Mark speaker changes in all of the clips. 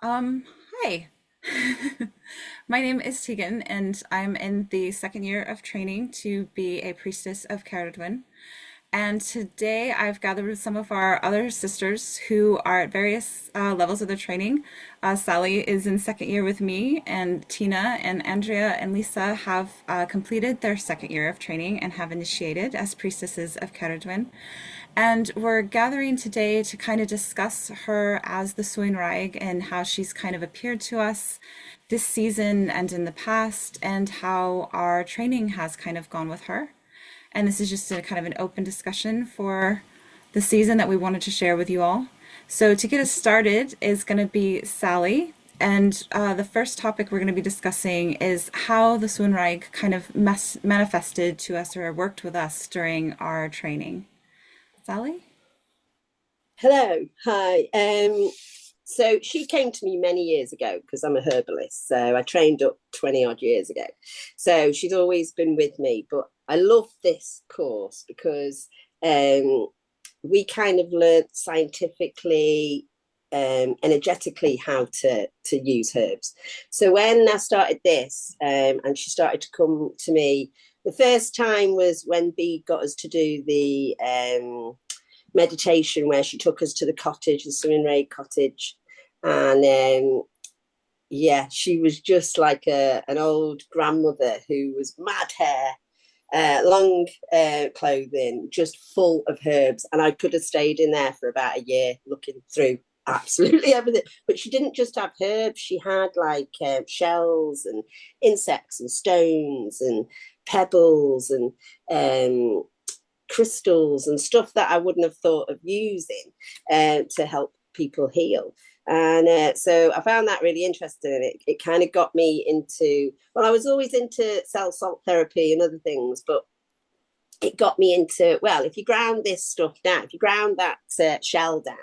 Speaker 1: Um, Hi. My name is Tegan, and I'm in the second year of training to be a priestess of Cerridwen. And today I've gathered with some of our other sisters who are at various levels of their training. Sally is in second year with me, and Tina and Andrea and Lisa have completed their second year of training and have initiated as priestesses of Cerridwen. And we're gathering today to kind of discuss her as the SwynwraigRoundtable and how she's kind of appeared to us this season and in the past, and how our training has kind of gone with her. And this is just a kind of an open discussion for the season that we wanted to share with you all. So to get us started is going to be Sally. And the first topic we're going to be discussing is how the SwynwraigRoundtable kind of manifested to us or worked with us during our training. Sally?
Speaker 2: Hello, hi. So she came to me many years ago because I'm a herbalist. So I trained up 20 odd years ago. So she's always been with me. But I love this course because we kind of learned scientifically, energetically how to use herbs. So when I started this, and she started to come to me, the first time was when B got us to do the meditation where she took us to the cottage, the SwynwraigRoundtable cottage. And yeah, she was just like an old grandmother who was mad hair, long clothing, just full of herbs. And I could have stayed in there for about a year looking through absolutely everything. But she didn't just have herbs, she had like shells and insects and stones and pebbles and crystals and stuff that I wouldn't have thought of using to help people heal. And so I found that really interesting. And it kind of got me into, well, I was always into cell salt therapy and other things, but it got me into, well, if you ground this stuff down, if you ground that shell down,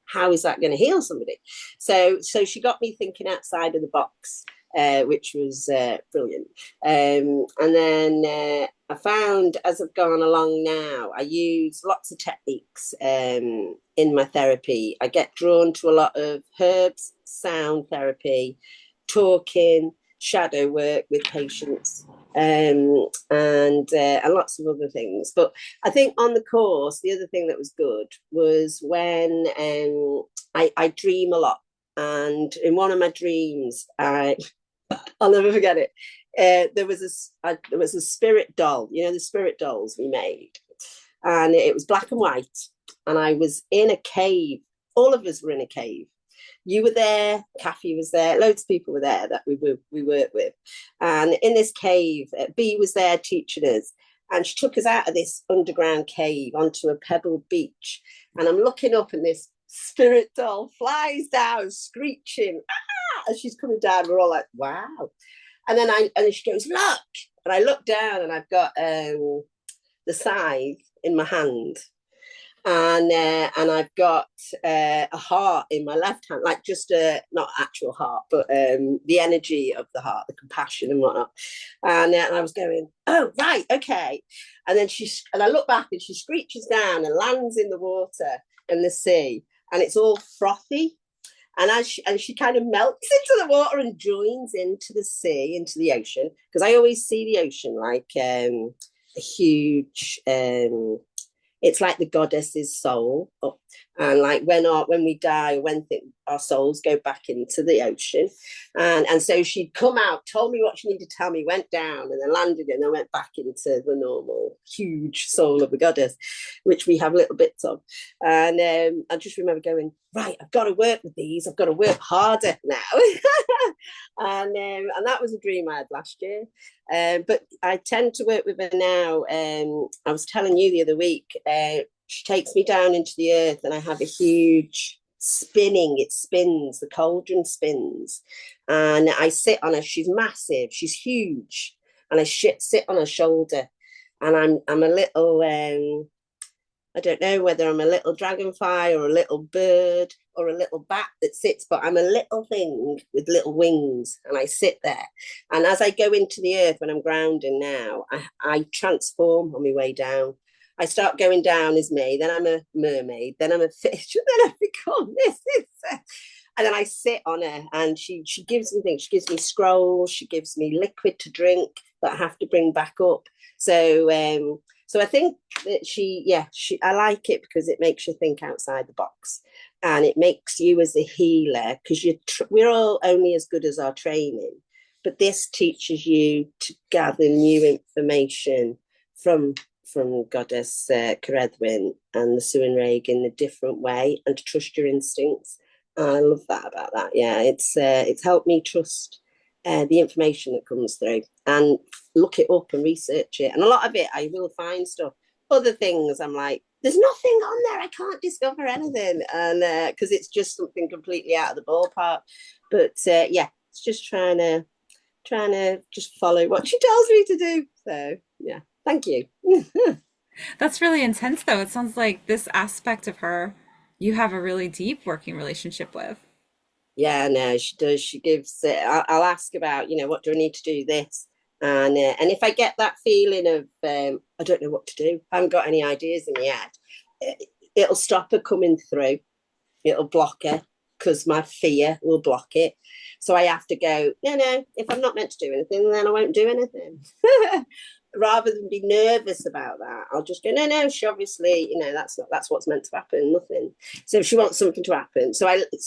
Speaker 2: how is that going to heal somebody? So she got me thinking outside of the box, which was brilliant. And then I found as I've gone along now, I use lots of techniques in my therapy. I get drawn to a lot of herbs, sound therapy, talking, shadow work with patients, and lots of other things. But I think on the course, the other thing that was good was when I dream a lot. And in one of my dreams, I'll never forget it. There was a spirit doll, you know, the spirit dolls we made, and it was black and white. And I was in a cave. All of us were in a cave. You were there, Kathy was there, loads of people were there that we worked with. And in this cave, B was there teaching us. And she took us out of this underground cave onto a pebbled beach. And I'm looking up, and this spirit doll flies down, screeching, ah! As she's coming down. We're all like, wow. And then she goes, look. And I look down, and I've got the scythe in my hand, and I've got a heart in my left hand, like just a not actual heart, but the energy of the heart, the compassion and whatnot. And I was going, oh right, okay. And I look back, and she screeches down and lands in the water in the sea, and it's all frothy. And she kind of melts into the water and joins into the sea, into the ocean, because I always see the ocean like a huge it's like the goddess's soul. And like when we die, our souls go back into the ocean. And so she'd come out, told me what she needed to tell me, went down and then landed, and then went back into the normal huge soul of the goddess, which we have little bits of. And I just remember going, right, I've got to work with these. I've got to work harder now. And that was a dream I had last year. But I tend to work with her now. I was telling you the other week, she takes me down into the earth, and I have a huge spinning. It spins, the cauldron spins. And I sit on her. She's massive. She's huge. And I sit on her shoulder. And I'm a little I don't know whether I'm a little dragonfly or a little bird or a little bat that sits, but I'm a little thing with little wings, and I sit there. And as I go into the earth when I'm grounding now, I transform on my way down. I start going down as me, then I'm a mermaid, then I'm a fish, and then I become this. And then I sit on her, and she gives me things. She gives me scrolls. She gives me liquid to drink that I have to bring back up. So I think that I like it because it makes you think outside the box, and it makes you as a healer, because we're all only as good as our training, but this teaches you to gather new information from Goddess Cerridwen and the Swynwraig in a different way, and to trust your instincts. I love that about that. Yeah, it's helped me trust the information that comes through, and look it up and research it. And a lot of it, I will find stuff. Other things, I'm like, there's nothing on there. I can't discover anything, and because it's just something completely out of the ballpark. But yeah, it's just trying to just follow what she tells me to do. So yeah, thank you.
Speaker 1: That's really intense, though. It sounds like this aspect of her you have a really deep working relationship with.
Speaker 2: Yeah, no, she does. She gives. I'll ask about, what do I need to do this, and if I get that feeling of I don't know what to do, I haven't got any ideas in my head, it'll stop her coming through. It'll block her, because my fear will block it. So I have to go, no, no, if I'm not meant to do anything, then I won't do anything. Rather than be nervous about that, I'll just go, no, no, she obviously, that's what's meant to happen, nothing. So if she wants something to happen. So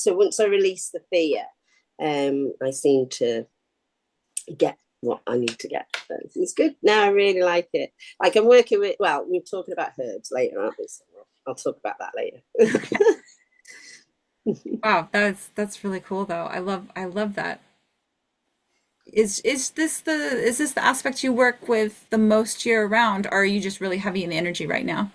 Speaker 2: once I release the fear, I seem to get what I need to get. So it's good. Now I really like it. Like, I'm working with, well, we're talking about herbs later, aren't we? So I'll talk about that later.
Speaker 1: Okay. Wow, that's really cool though. I love that. Is this the aspect you work with the most year round, or are you just really heavy in energy right now?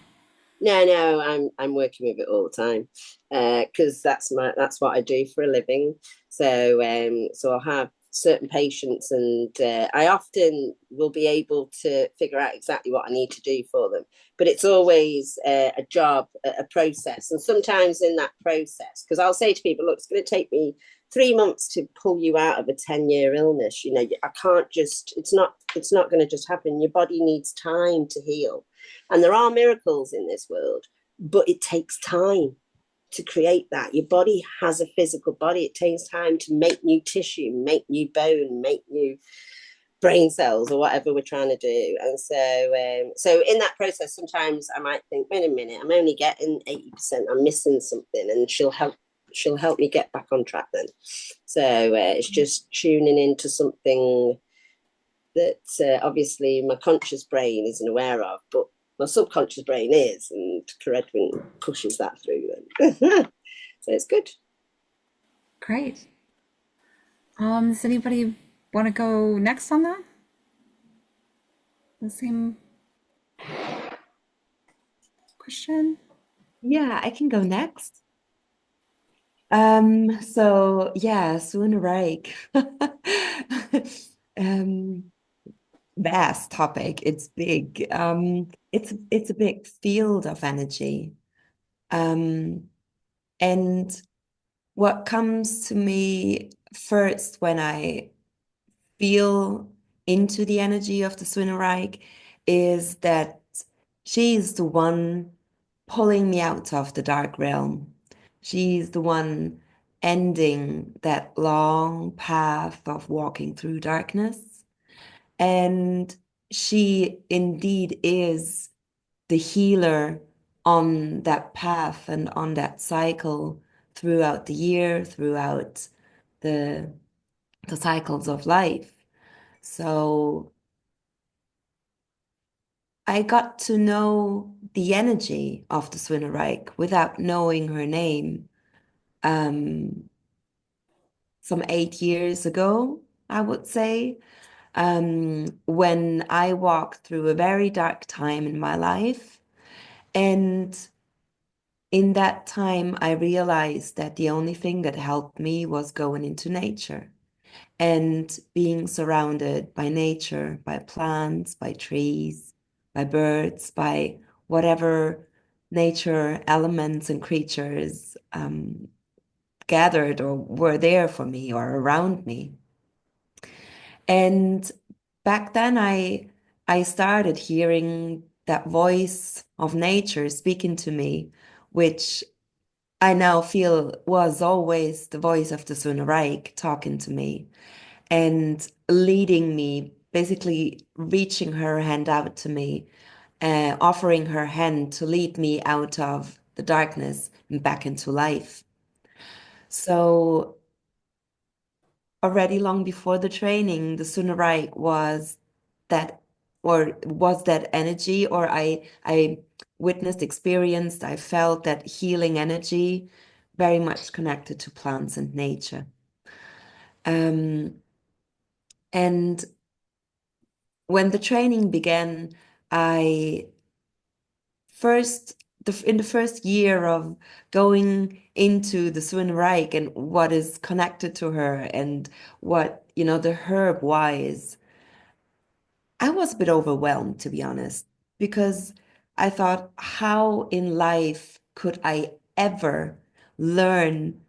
Speaker 2: No, no, I'm working with it all the time, because that's what I do for a living. So I'll have certain patients, and I often will be able to figure out exactly what I need to do for them. But it's always a job, a process, and sometimes in that process, because I'll say to people, look, it's going to take me 3 months to pull you out of a 10-year illness. I can't just. It's not going to just happen. Your body needs time to heal, and there are miracles in this world, but it takes time to create that. Your body has a physical body. It takes time to make new tissue, make new bone, make new brain cells, or whatever we're trying to do. And so in that process, sometimes I might think, wait a minute, I'm only getting 80%. I'm missing something, and she'll help me get back on track then. So it's just tuning into something that obviously my conscious brain isn't aware of, but my subconscious brain is, and Cerridwen pushes that through then. So it's good.
Speaker 1: Great. Does anybody want to go next on that? The same question?
Speaker 3: Yeah, I can go next. So yeah, SwynwraigRoundtable. Um, Vast topic. It's big. It's a big field of energy. Um, and what comes to me first when I feel into the energy of the SwynwraigRoundtable is that she's the one pulling me out of the dark realm. She's the one ending that long path of walking through darkness. And she indeed is the healer on that path and on that cycle throughout the year, throughout the the cycles of life. So I got to know the energy of the SwynwraigRoundtable without knowing her name. Um, some 8 years ago, I would say, when I walked through a very dark time in my life. And in that time, I realized that the only thing that helped me was going into nature and being surrounded by nature, by plants, by trees, by birds, by whatever nature elements and creatures gathered or were there for me or around me. And back then I started hearing that voice of nature speaking to me, which I now feel was always the voice of the Swynwraig talking to me and leading me, basically reaching her hand out to me, offering her hand to lead me out of the darkness and back into life. So already long before the training, the Swynwraig was that, or was that energy, or I witnessed, experienced, I felt that healing energy very much connected to plants and nature. Um, and when the training began, I first in the first year of going into the Swynwraig and what is connected to her and what, the herb wise, I was a bit overwhelmed, to be honest, because I thought, how in life could I ever learn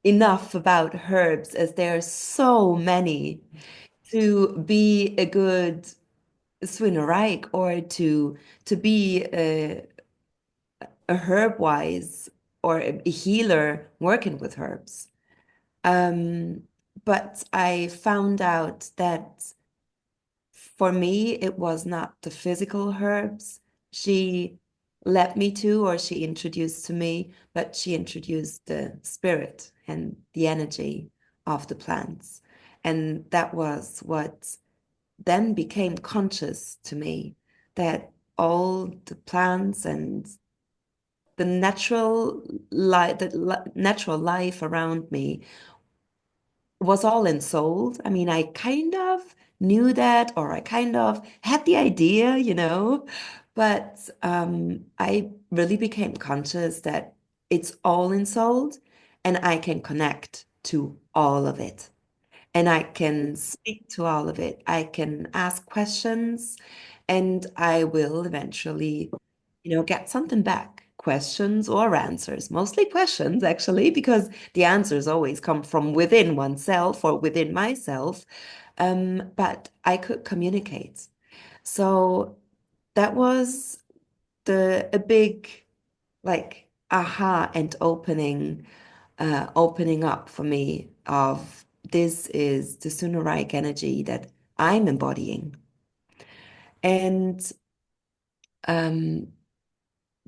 Speaker 3: enough about herbs as there are so many to be a good Swynwraig or to be a herb wise or a healer working with herbs. Um, but I found out that for me, it was not the physical herbs she led me to or she introduced to me, but she introduced the spirit and the energy of the plants. And that was what then became conscious to me, that all the plants and the natural life around me was all ensouled. I mean, I kind of knew that, or I kind of had the idea, but I really became conscious that it's all ensouled and I can connect to all of it and I can speak to all of it. I can ask questions and I will eventually, get something back. Questions or answers, mostly questions, actually, because the answers always come from within oneself or within myself. But I could communicate. So that was a big like aha and opening up for me of this is the Sunarike energy that I'm embodying. And um,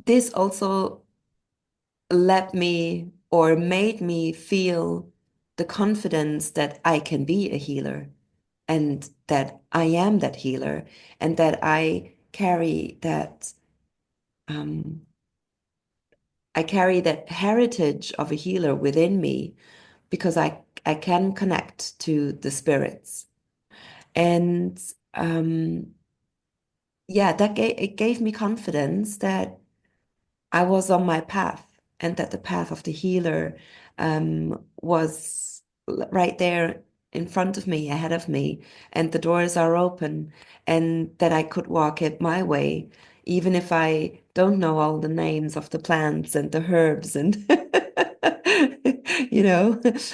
Speaker 3: this also let me or made me feel the confidence that I can be a healer and that I am that healer and that um, I carry that heritage of a healer within me because I can connect to the spirits. And yeah, it gave me confidence that I was on my path and that the path of the healer was right there in front of me, ahead of me, and the doors are open, and that I could walk it my way, even if I don't know all the names of the plants and the herbs and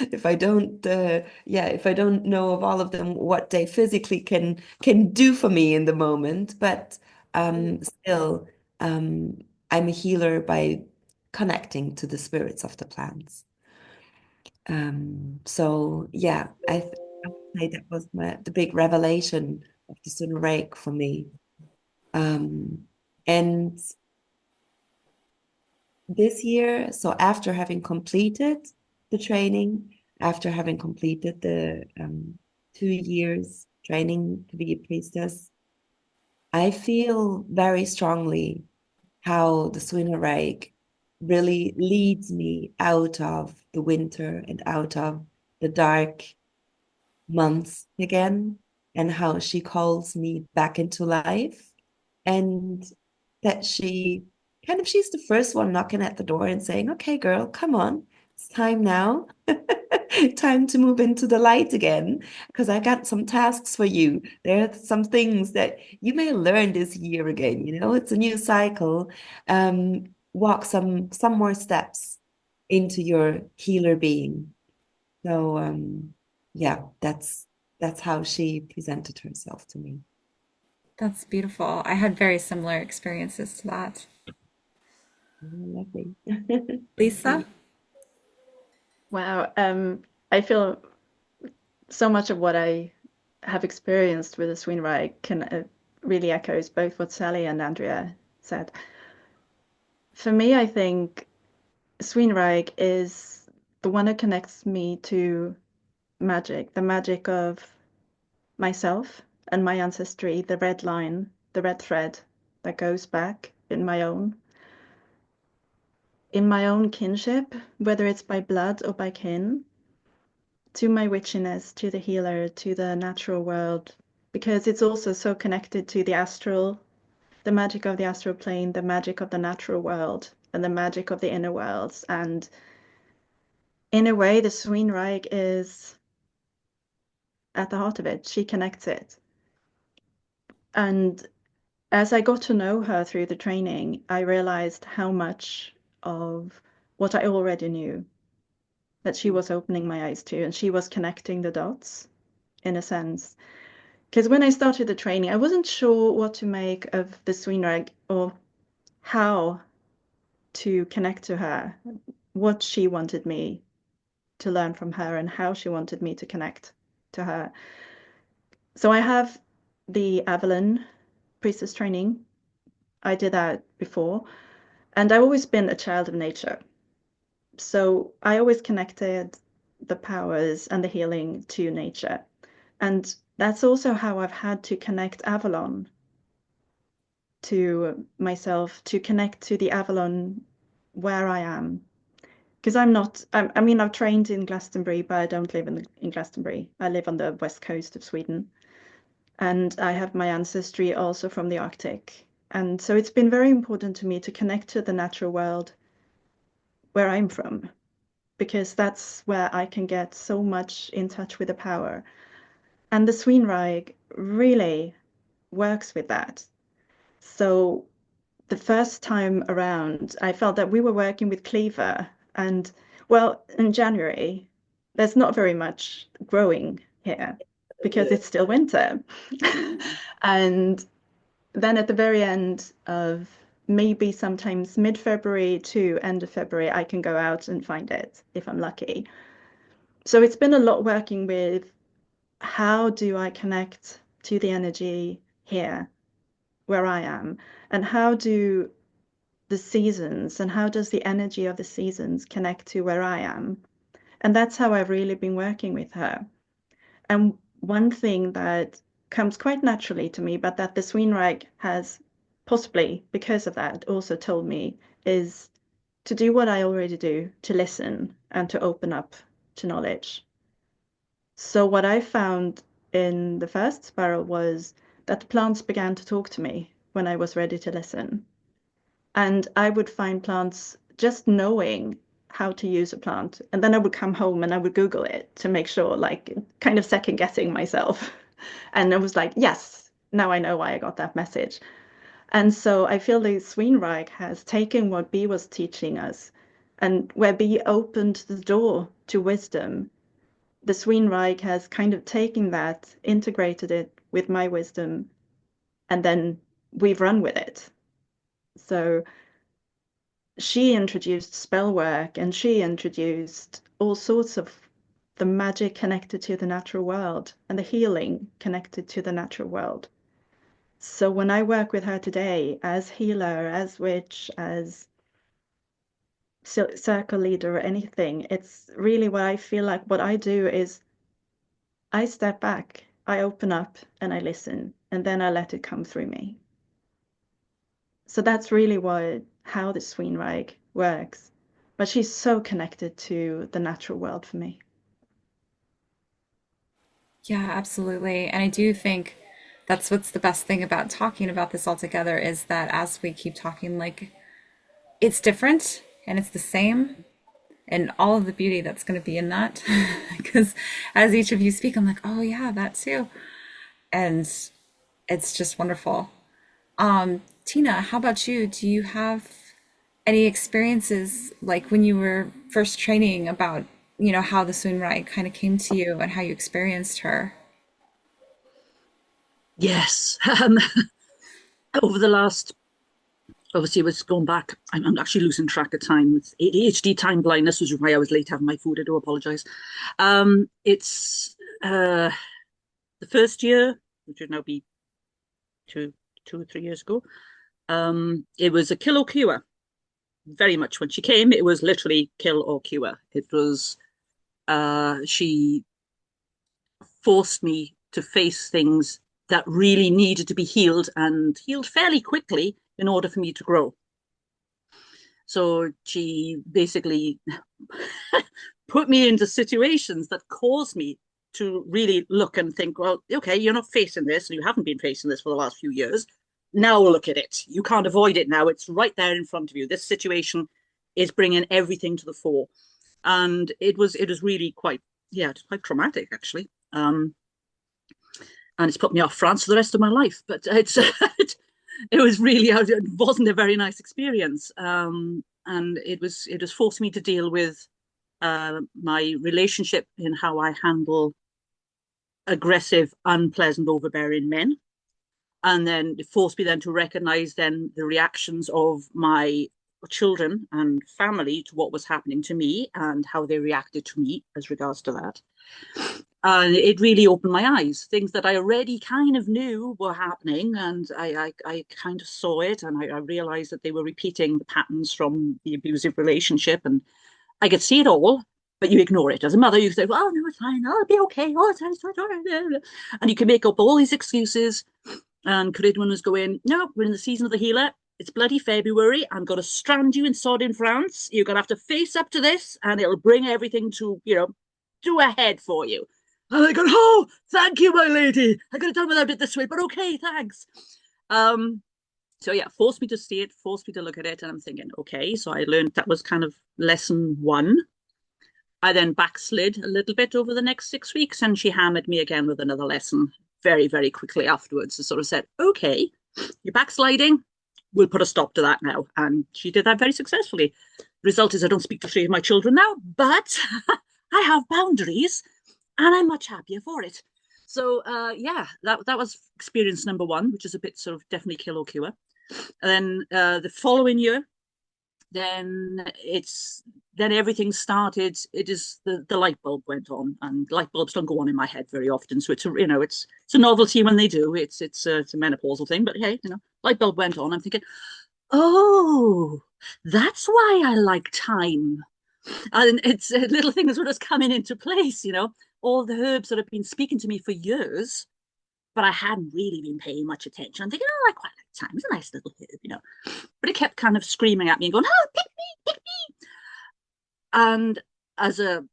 Speaker 3: if I don't know of all of them, what they physically can do for me in the moment, but still. Um, I'm a healer by connecting to the spirits of the plants. So yeah, I would say that was the big revelation of the Sunrake for me. And this year, so after having completed the training, after having completed the 2 years training to be a priestess, I feel very strongly how the Swynwraig really leads me out of the winter and out of the dark months again, and how she calls me back into life, and that she's the first one knocking at the door and saying, okay, girl, come on, it's time now. Time to move into the light again, because I got some tasks for you. There are some things that you may learn this year again. It's a new cycle. Walk some more steps into your healer being. So yeah, that's how she presented herself to me.
Speaker 1: That's beautiful. I had very similar experiences to that.
Speaker 3: Oh, lovely.
Speaker 1: Lisa?
Speaker 4: Wow. I feel so much of what I have experienced with the Swynwraig can really echoes both what Sally and Andrea said. For me, I think Swynwraig is the one that connects me to magic, the magic of myself and my ancestry, the red line, the red thread that goes back in my own kinship, whether it's by blood or by kin, to my witchiness, to the healer, to the natural world, because it's also so connected to the astral, the magic of the astral plane, the magic of the natural world, and the magic of the inner worlds. And in a way, the Swynwraig is at the heart of it. She connects it. And as I got to know her through the training, I realized how much of what I already knew that she was opening my eyes to, and she was connecting the dots in a sense. Because when I started the training, I wasn't sure what to make of the Swynwraig or how to connect to her, what she wanted me to learn from her, and how she wanted me to connect to her. So I have the Avalon priestess training. I did that before, and I've always been a child of nature. So I always connected the powers and the healing to nature. And that's also how I've had to connect Avalon to myself, to connect to the Avalon where I am. Because I mean, I've trained in Glastonbury, but I don't live in Glastonbury. I live on the west coast of Sweden. And I have my ancestry also from the Arctic. And so it's been very important to me to connect to the natural world where I'm from, because that's where I can get so much in touch with the power. And the Swynwraig really works with that. So the first time around, I felt that we were working with cleaver, and well, in January, there's not very much growing here because it's still winter. And then at the very end of maybe sometimes mid-February to end of February, I can go out and find it if I'm lucky. So it's been a lot working with how do I connect to the energy here where I am, and how do the seasons and how does the energy of the seasons connect to where I am? And that's how I've really been working with her. And one thing that comes quite naturally to me, but that the Swynwraig has possibly because of that also told me is to do what I already do, to listen and to open up to knowledge. So what I found in the first spiral was that the plants began to talk to me when I was ready to listen. And I would find plants just knowing how to use a plant. And then I would come home and I would Google it to make sure, like kind of second guessing myself. And I was like, yes, now I know why I got that message. And so I feel the Swynwraig has taken what B was teaching us, and where B opened the door to wisdom, the Swynwraig has kind of taken that, integrated it with my wisdom, and then we've run with it. So she introduced spell work and she introduced all sorts of the magic connected to the natural world and the healing connected to the natural world. So when I work with her today as healer, as witch, as circle leader or anything, it's really what I feel like what I do is I step back, I open up and I listen, and then I let it come through me. So that's really how the Swynwraig works. But she's so connected to the natural world for me.
Speaker 1: Yeah, absolutely. And I do think that's what's the best thing about talking about this all together is that as we keep talking, like it's different and it's the same, and all of the beauty that's going to be in that. Because as each of you speak, I'm like, oh, yeah, that too. And it's just wonderful. Tina, how about you? Do you have any experiences like when you were first training about, how the Swynwraig kind of came to you and how you experienced her?
Speaker 5: Yes. Over the last obviously, it was going back. I'm actually losing track of time. It's ADHD, time blindness, which is why I was late having my food. I do apologise. It's the first year, which would now be two or 3 years ago. It was a kill or cure. Very much when she came, it was literally kill or cure. It was she forced me to face things that really needed to be healed and healed fairly quickly in order for me to grow. So she basically put me into situations that caused me to really look and think, well, okay, you're not facing this, and you haven't been facing this for the last few years. Now look at it. You can't avoid it now. It's right there in front of you. This situation is bringing everything to the fore. And it was really quite, it's quite traumatic, actually. And it's put me off France for the rest of my life. But it was really, it wasn't a very nice experience. And it was forced me to deal with my relationship in how I handle aggressive, unpleasant, overbearing men. And then it forced me then to recognize then the reactions of my children and family to what was happening to me and how they reacted to me as regards to that. And it really opened my eyes. Things that I already kind of knew were happening, and I kind of saw it, and I realized that they were repeating the patterns from the abusive relationship, and I could see it all, but you ignore it. As a mother, you say, well, no, it's fine, I'll be okay. Oh, it's fine. And you can make up all these excuses. And Cerridwen was going, no, we're in the season of the healer. It's bloody February. I'm going to strand you in sod in France. You're going to have to face up to this, and it'll bring everything to, to a head for you. And I go, oh, thank you, my lady. I could have done without it this way, but okay, thanks. So yeah, forced me to see it, forced me to look at it, and I'm thinking, okay. So I learned that was kind of lesson 1. I then backslid a little bit over the next 6 weeks, and she hammered me again with another lesson very, very quickly afterwards. And sort of said, okay, you're backsliding. We'll put a stop to that now. And she did that very successfully. The result is I don't speak to 3 of my children now, but I have boundaries, and I'm much happier for it. So that was experience number 1, which is a bit sort of definitely kill or cure. And then the following year, then everything started. It is the light bulb went on, and light bulbs don't go on in my head very often. So it's a novelty when they do. It's a menopausal thing, but hey, light bulb went on. I'm thinking, oh, that's why I like time. And it's little things were just coming into place, all the herbs that have been speaking to me for years, but I hadn't really been paying much attention. I'm thinking, oh, I quite like time. It's a nice little herb, But it kept kind of screaming at me and going, oh, pick me, pick me. And as a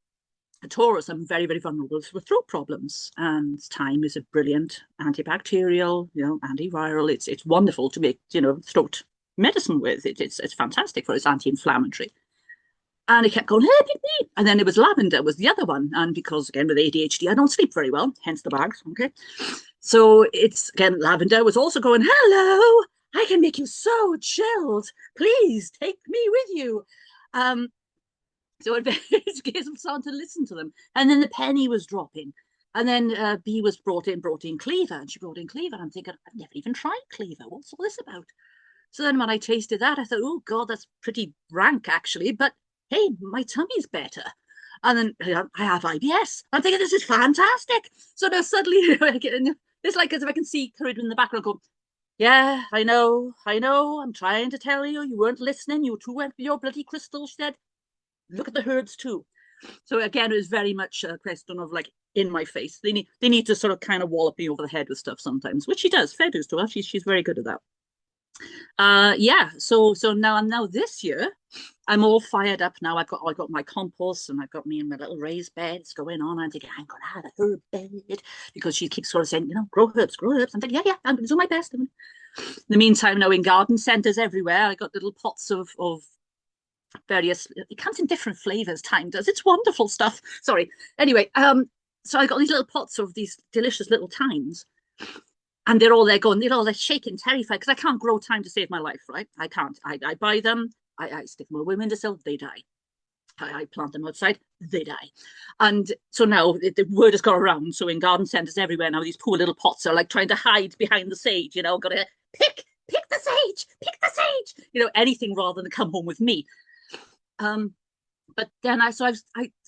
Speaker 5: Taurus, I'm very, very vulnerable with throat problems. And thyme is a brilliant antibacterial, antiviral. It's wonderful to make, throat medicine with. It's fantastic for its anti-inflammatory. And it kept going, hey, pick me. And then it was lavender was the other one. And because, again, with ADHD, I don't sleep very well, hence the bags, okay? So it's, again, lavender was also going, hello, I can make you so chilled. Please take me with you. So it gave them someone to listen to them. And then the penny was dropping. And then B was brought in cleaver. And she brought in cleaver. I'm thinking, I've never even tried cleaver. What's all this about? So then when I tasted that, I thought, oh, God, that's pretty rank, actually. But hey, my tummy's better. And then I have IBS. I'm thinking, this is fantastic. So now suddenly, it's like as if I can see Cerridwen in the background go, yeah, I know. I'm trying to tell you. You weren't listening. You too went for your bloody crystal. She said, look at the herbs too. So again, it was very much a question of like in my face. They need to sort of kind of wallop me over the head with stuff sometimes, which she does. Fair dues to her. She's very good at that. So now this year I'm all fired up now. I got my compost, and I've got me and my little raised beds going on. I'm thinking I'm gonna have a herb bed, because she keeps sort of saying, grow herbs. I'm thinking, yeah, I'm gonna do my best. In the meantime, now in garden centres everywhere, I got little pots of various, it comes in different flavors, thyme does. It's wonderful stuff. Sorry. Anyway, so I got these little pots of these delicious little thymes. And they're all there going, they're shaking, terrified, because I can't grow thyme to save my life, right? I can't. I buy them, I stick them on a windowsill, they die. I plant them outside, they die. And so now the word has got around. So in garden centres everywhere now, these poor little pots are like trying to hide behind the sage, got to pick the pick the sage, anything rather than come home with me. But then I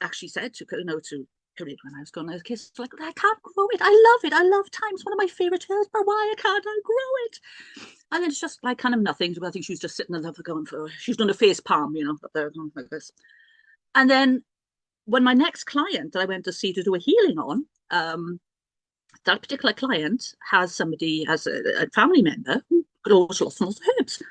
Speaker 5: actually said to Cerridwen when I was going to kiss, like, I can't grow it. I love it. I love thyme. It's one of my favorite herbs, but why can't I grow it? And then it's just like kind of nothing. I think she was just sitting there going for, she's done a face palm, up there like this. And then when my next client that I went to see to do a healing on, that particular client has a family member who grows lots and lots of herbs.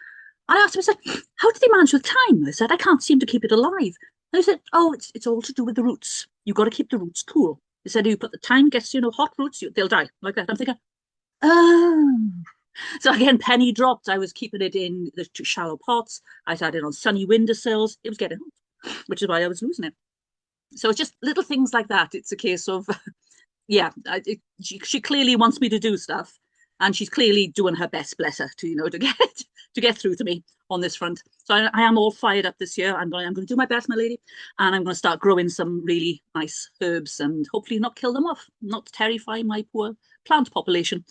Speaker 5: I asked him, I said, how did they manage with thyme? I said, I can't seem to keep it alive. And he said, oh, it's all to do with the roots. You've got to keep the roots cool. He said, you put the thyme gets, hot roots, they'll die like that. I'm thinking, oh. So again, penny dropped. I was keeping it in the shallow pots. I had it on sunny windowsills. It was getting hot, which is why I was losing it. So it's just little things like that. It's a case of, yeah, she clearly wants me to do stuff, and she's clearly doing her best, bless her, to get through to me on this front. So I am all fired up this year. I'm going to do my best, my lady, and I'm going to start growing some really nice herbs and hopefully not kill them off, not terrify my poor plant population.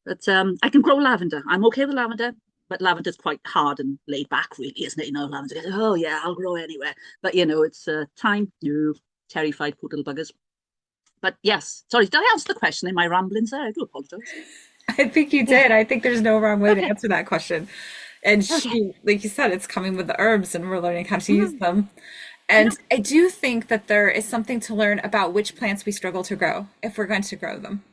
Speaker 5: But I can grow lavender. I'm okay with lavender, but lavender's quite hard and laid back, really, isn't it? Lavender goes, oh yeah, I'll grow anywhere. But it's thyme. You terrified poor little buggers. But yes, sorry, did I answer the question in my ramblings there? I do apologize.
Speaker 1: I think you did. I think there's no wrong way to answer that question. And she, like you said, it's coming with the herbs and we're learning how to use them. And I do think that there is something to learn about which plants we struggle to grow if we're going to grow them.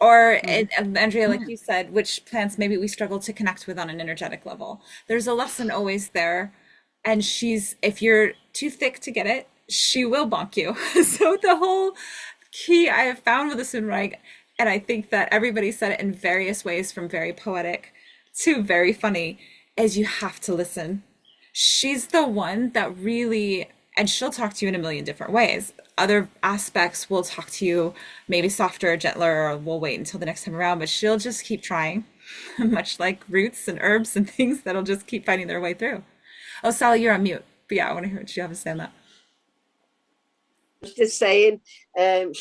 Speaker 1: Or, and Andrea, like you said, which plants maybe we struggle to connect with on an energetic level. There's a lesson always there. And if you're too thick to get it, she will bonk you. So the whole key I have found with the Swynwraig, and I think that everybody said it in various ways, from very poetic to very funny, is you have to listen. She's the one that really, and she'll talk to you in a million different ways. Other aspects will talk to you maybe softer or gentler, or we'll wait until the next time around, but she'll just keep trying, much like roots and herbs and things that'll just keep finding their way through. Oh, Sally, you're on mute. But yeah, I want to hear what you have to say on that.
Speaker 2: Just saying, I'll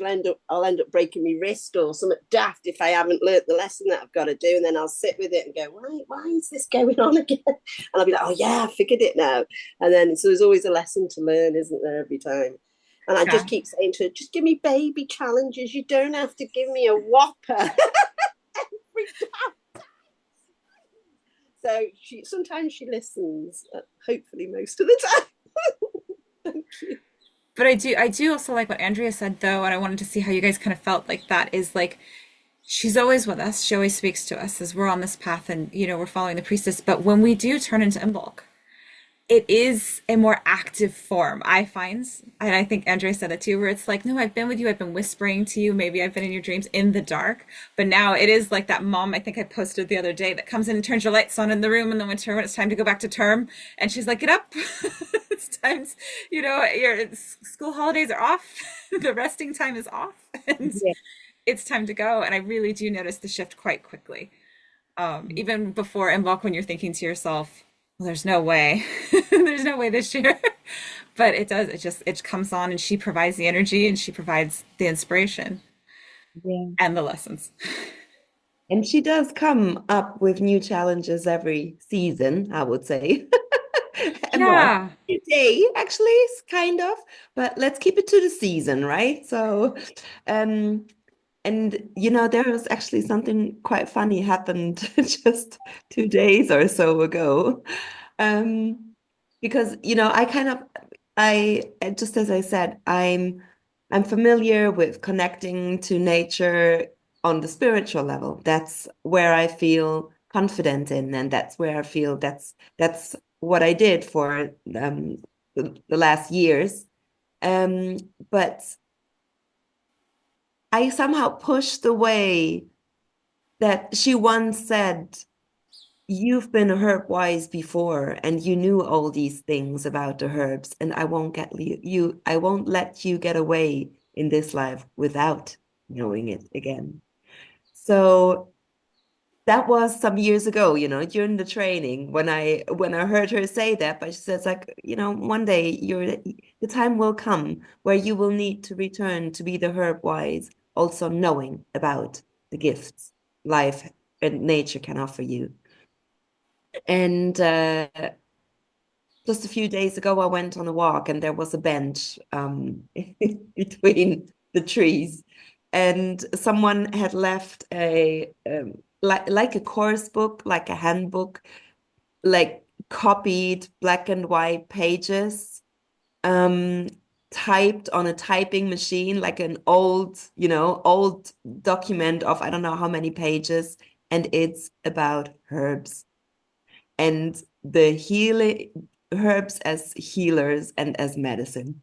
Speaker 2: end up breaking my wrist or something daft if I haven't learnt the lesson that I've got to do, and then I'll sit with it and go, why is this going on again? And I'll be like, oh yeah, I figured it now. And then so there's always a lesson to learn, isn't there, every time? And I just keep saying to her, just give me baby challenges. You don't have to give me a whopper every time. So sometimes she listens, hopefully most of the time. Thank you.
Speaker 1: But I do also like what Andrea said, though, and I wanted to see how you guys kind of felt. Like, that is like, she's always with us. She always speaks to us as we're on this path and, we're following the priestess. But when we do turn into Imbolc, it is a more active form, I find. And I think Andrea said it too, where it's like, no, I've been with you. I've been whispering to you. Maybe I've been in your dreams in the dark. But now it is like that mom, I think I posted the other day, that comes in and turns your lights on in the room in the winter when it's time to go back to term. And she's like, get up. It's time, your school holidays are off. The resting time is off. And it's time to go. And I really do notice the shift quite quickly. Even before Imbolc, when you're thinking to yourself, well, there's no way. There's no way this year. But it does. It comes on, and she provides the energy, and she provides the inspiration and the lessons.
Speaker 3: And she does come up with new challenges every season, I would say.
Speaker 1: Yeah.
Speaker 3: Today, actually, kind of. But let's keep it to the season, right? So, and there was actually something quite funny happened just 2 days or so ago. Because, I just as I said, I'm familiar with connecting to nature on the spiritual level. That's where I feel confident in, and that's where I feel that's what I did for the last years. But I somehow pushed away that she once said, you've been herb wise before and you knew all these things about the herbs, and I won't let you get away in this life without knowing it again. So that was some years ago, during the training when I heard her say that. But she says, like, one day the time will come where you will need to return to be the herb wise, also knowing about the gifts life nature can offer you. And just a few days ago, I went on a walk and there was a bench between the trees, and someone had left a like a course book, like a handbook, like copied black and white pages, typed on a typing machine, like an old document of I don't know how many pages, and it's about herbs and the healing herbs as healers and as medicine.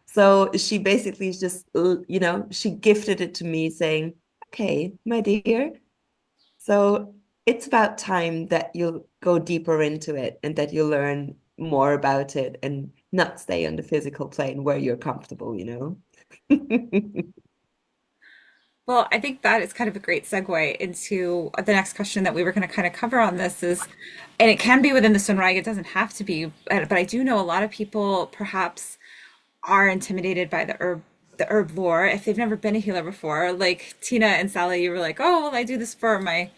Speaker 3: So she basically just, she gifted it to me saying, okay, my dear, so it's about time that you'll go deeper into it and that you learn more about it and not stay on the physical plane where you're comfortable, you know?
Speaker 1: Well, I think that is kind of a great segue into the next question that we were going to kind of cover on this is, and it can be within the Swynwraig, it doesn't have to be, but I do know a lot of people perhaps are intimidated by the herb lore if they've never been a healer before. Like Tina and Sally, you were like, oh, well, I do this for my,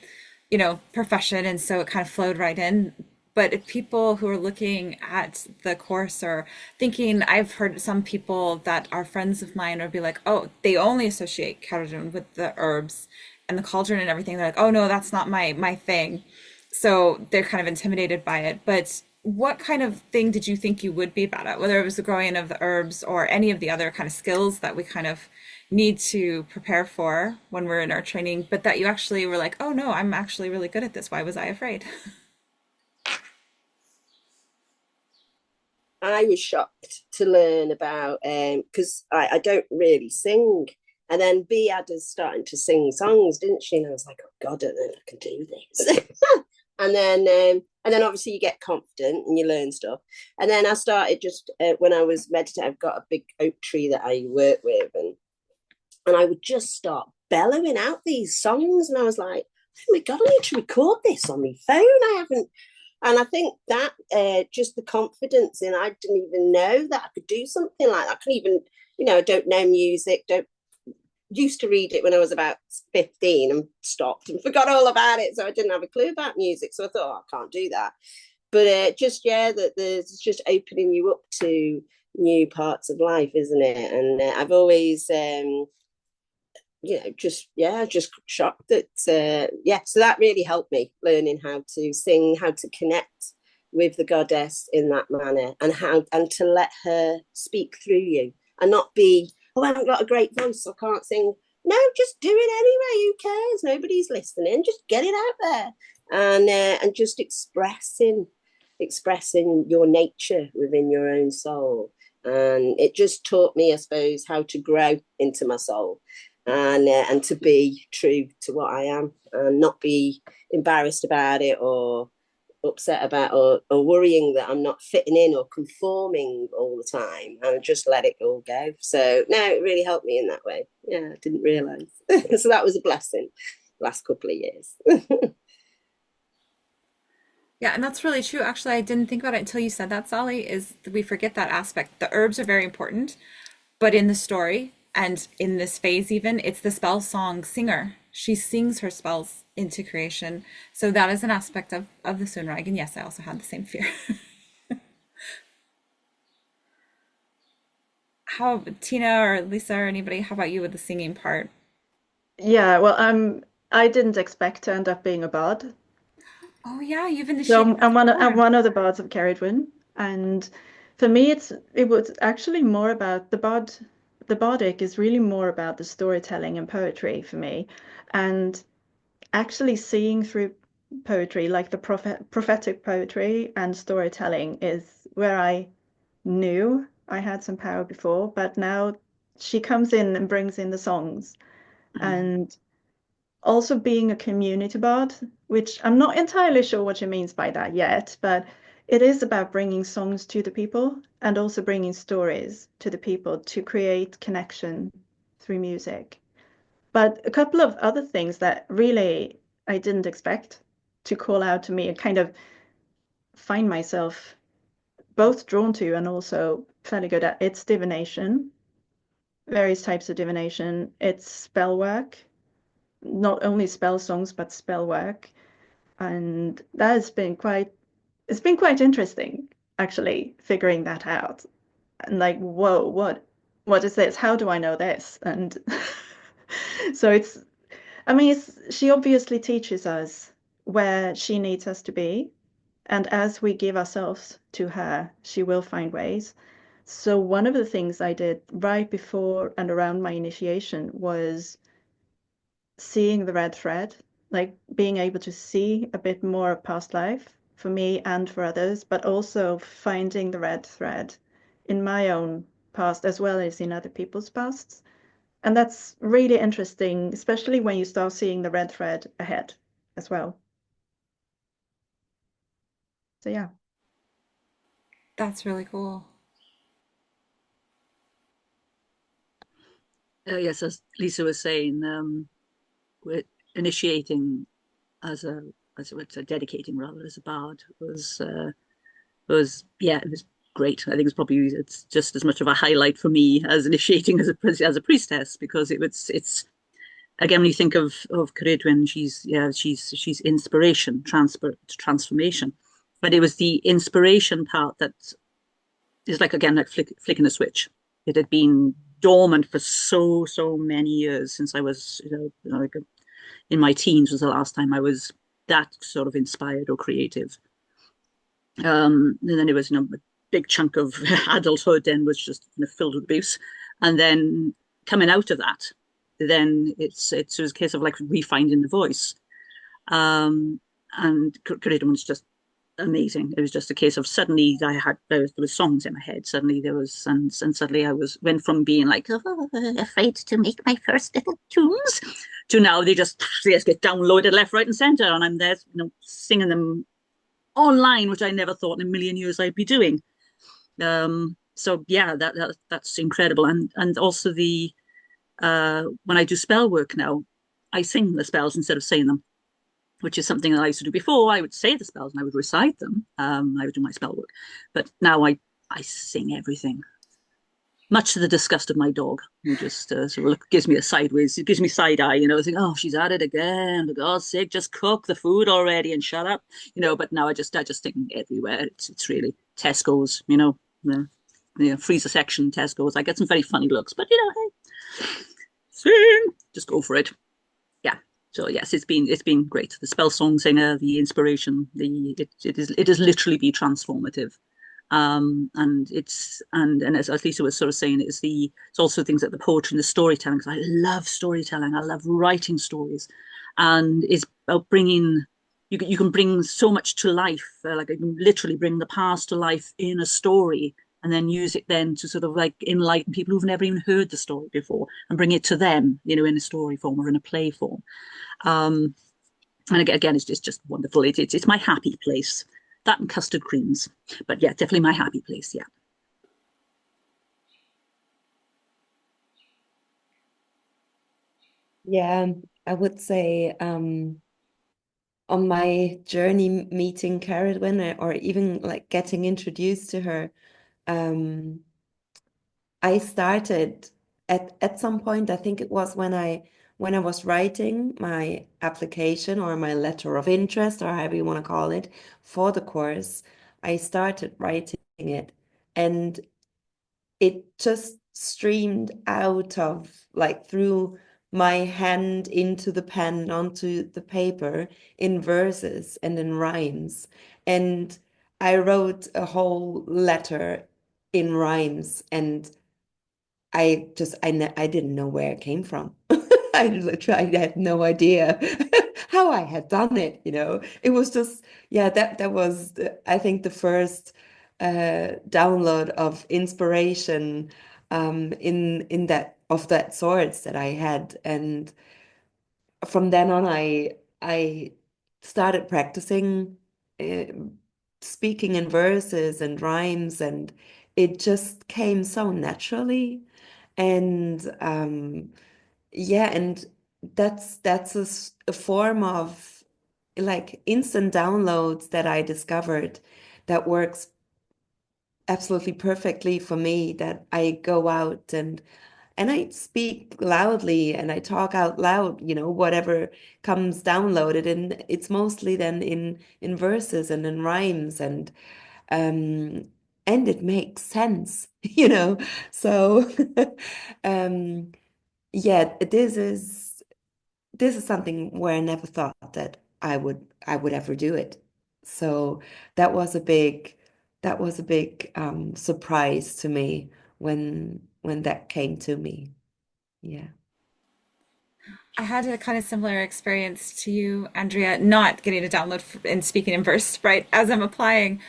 Speaker 1: profession, and so it kind of flowed right in. But if people who are looking at the course or thinking, I've heard some people that are friends of mine would be like, oh, they only associate Cerridwen with the herbs and the cauldron and everything. They're like, oh no, that's not my thing. So they're kind of intimidated by it. But what kind of thing did you think you would be bad at, whether it was the growing of the herbs or any of the other kind of skills that we kind of need to prepare for when we're in our training, but that you actually were like, oh no, I'm actually really good at this. Why was I afraid?
Speaker 2: I was shocked to learn about because I don't really sing. And then B had us starting to sing songs, didn't she? And I was like, oh God, I don't know if I can do this. and then obviously you get confident and you learn stuff. And then I started just when I was meditating, I've got a big oak tree that I work with, and I would just start bellowing out these songs, and I was like, oh my God, I need to record this on my phone. I haven't. And I think that just the confidence in, I didn't even know that I could do something like that. I couldn't even, I don't know music, don't used to read it when I was about 15 and stopped and forgot all about it. So I didn't have a clue about music. So I thought, oh, I can't do that. But that there's just opening you up to new parts of life, isn't it? And I've always, just shocked that, so that really helped me learning how to sing, how to connect with the goddess in that manner, and to let her speak through you and not be, oh, I haven't got a great voice, so I can't sing. No, just do it anyway. Who cares? Nobody's listening. Just get it out there, and just expressing your nature within your own soul. And it just taught me, I suppose, how to grow into my soul, and to be true to what I am and not be embarrassed about it or upset about or worrying that I'm not fitting in or conforming all the time, and just let it all go. So no, it really helped me in that way. Yeah, I didn't realize. So that was a blessing last couple of years.
Speaker 1: Yeah, and that's really true. Actually, I didn't think about it until you said that, Sally, is we forget that aspect. The herbs are very important, but in the story and in this phase even, it's the spell song singer. She sings her spells into creation. So that is an aspect of the Swynwraig. And yes, I also had the same fear. How, Tina or Lisa or anybody, how about you with the singing part?
Speaker 4: Yeah, well, I didn't expect to end up being a bard.
Speaker 1: Oh yeah, you've
Speaker 4: So
Speaker 1: initiated
Speaker 4: I'm
Speaker 1: before.
Speaker 4: one of the bards of Cerridwen, and for me, it was actually more about the bard. The bardic is really more about the storytelling and poetry for me, and actually seeing through poetry, like the prophetic poetry and storytelling, is where I knew I had some power before, but now she comes in and brings in the songs, and also being a community bard, which I'm not entirely sure what she means by that yet, but it is about bringing songs to the people and also bringing stories to the people to create connection through music. But a couple of other things that really I didn't expect to call out to me and kind of find myself both drawn to and also fairly good at, it's divination, various types of divination, it's spell work, not only spell songs but spell work, and that has been it's been quite interesting actually figuring that out. And like, whoa, what is this? How do I know this? And so she obviously teaches us where she needs us to be. And as we give ourselves to her, she will find ways. So one of the things I did right before and around my initiation was seeing the red thread, like being able to see a bit more of past life for me and for others, but also finding the red thread in my own past as well as in other people's pasts. And that's really interesting, especially when you start seeing the red thread ahead as well. So yeah.
Speaker 1: That's really cool.
Speaker 5: Yes, as Lisa was saying, we're initiating as a dedicating rather as a bard was it was great. I think it's just as much of a highlight for me as initiating as a priestess, because it's again, when you think of Cerridwen, she's inspiration, transformation, but it was the inspiration part that is like, again, like flicking a switch. It had been dormant for so many years, since I was like in my teens was the last time I was that sort of inspired or creative. And then it was, a big chunk of adulthood then was just filled with abuse, and then coming out of that, then it's a case of like refinding the voice. And Creative was just amazing. It was just a case of suddenly there was songs in my head. Suddenly there was, and suddenly I went from being like, oh, afraid to make my first little tunes, to now they just get downloaded left, right, and center, and I'm there, singing them online, which I never thought in a million years I'd be doing. So yeah, that's incredible. And also when I do spell work now, I sing the spells instead of saying them, which is something that I used to do before. I would say the spells and I would recite them. I would do my spell work, but now I sing everything, much to the disgust of my dog, who just sort of gives me a sideways, it gives me side eye, think, oh, she's at it again. For God's sake, just cook the food already and shut up, But now I just sing everywhere. It's really Tesco's, the freezer section, Tesco's. I get some very funny looks, but hey, sing, just go for it. Yeah. So yes, it's been great. The spell song singer, the inspiration, it is literally be transformative. And as Lisa was sort of saying, it's also things like the poetry and the storytelling, because I love storytelling. I love writing stories, and it's about bringing, you can bring so much to life. Like you can literally bring the past to life in a story, and then use it then to sort of like enlighten people who've never even heard the story before, and bring it to them, in a story form or in a play form. And again, it's just wonderful. It's my happy place. That and custard creams. But yeah, definitely my happy place, yeah.
Speaker 3: Yeah, I would say on my journey meeting Cerridwen, or even like getting introduced to her, I started at some point, I think it was when I was writing my application or my letter of interest, or however you want to call it, for the course, I started writing it, and it just streamed out of, like, through my hand into the pen onto the paper in verses and in rhymes. And I wrote a whole letter in rhymes, and I didn't know where it came from. I had no idea how I had done it, It was just, yeah, that was, I think, the first download of inspiration in that sorts that I had. And from then on, I started practicing uh, speaking in verses and rhymes, and it just came so naturally. And yeah, and that's a form of like instant downloads that I discovered that works absolutely perfectly for me, that I go out and and I speak loudly and I talk out loud, whatever comes downloaded, and it's mostly then in verses and in rhymes, um and it makes sense, So um yeah, this is something where I never thought that I would ever do it. So that was a big surprise to me when that came to me. Yeah.
Speaker 1: I had a kind of similar experience to you, Andrea, not getting a download and speaking in verse right as I'm applying,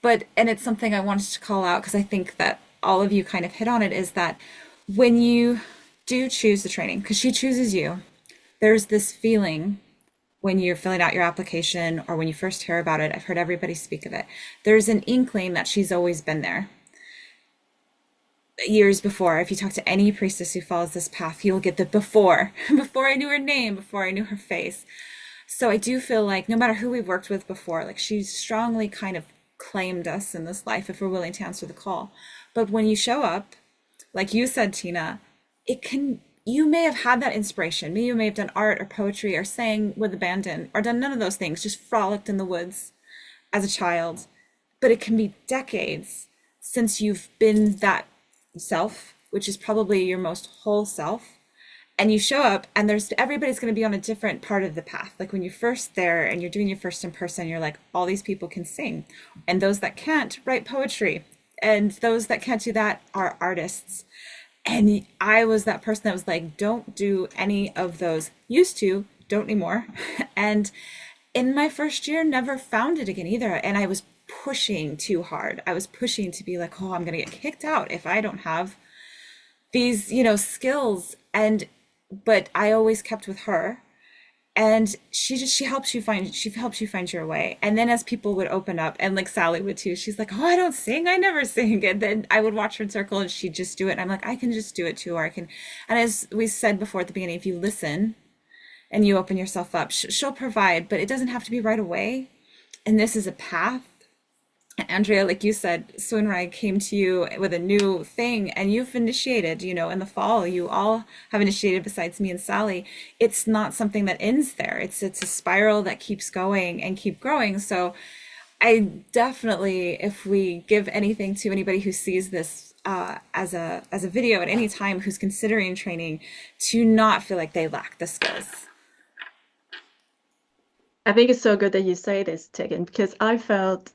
Speaker 1: and it's something I wanted to call out because I think that all of you kind of hit on it, is that when you do choose the training, because she chooses you, there's this feeling when you're filling out your application or when you first hear about it. I've heard everybody speak of it. There's an inkling that she's always been there years before. If you talk to any priestess who follows this path, you'll get the before, before I knew her name, before I knew her face. So I do feel like no matter who we've worked with before, like she's strongly kind of claimed us in this life if we're willing to answer the call. But when you show up, like you said, Tina, you may have had that inspiration. You may have done art or poetry or sang with abandon or done none of those things, just frolicked in the woods as a child. But it can be decades since you've been that self, which is probably your most whole self. And you show up and everybody's going to be on a different part of the path. Like when you're first there and you're doing your first in person, you're like, all these people can sing. And those that can't write poetry. And those that can't do that are artists. And I was that person that was like, don't do any of those. Used to, don't anymore. And in my first year, never found it again either. And I was pushing too hard. I was pushing to be like, oh, I'm going to get kicked out if I don't have these, skills. But I always kept with her. And she helps you find your way. And then as people would open up, and like Sally would too, she's like, oh, I don't sing, I never sing. And then I would watch her in circle and she'd just do it. And I'm like, I can just do it too, or I can. And as we said before at the beginning, if you listen and you open yourself up, she'll provide, but it doesn't have to be right away. And this is a path. Andrea, like you said, Swynwraig came to you with a new thing, and you've initiated, in the fall, you all have initiated besides me and Sally. It's not something that ends there. It's a spiral that keeps going and keep growing. So I definitely, if we give anything to anybody who sees this as a video at any time, who's considering training, to not feel like they lack the skills.
Speaker 4: I think it's so good that you say this, Tegan, because I felt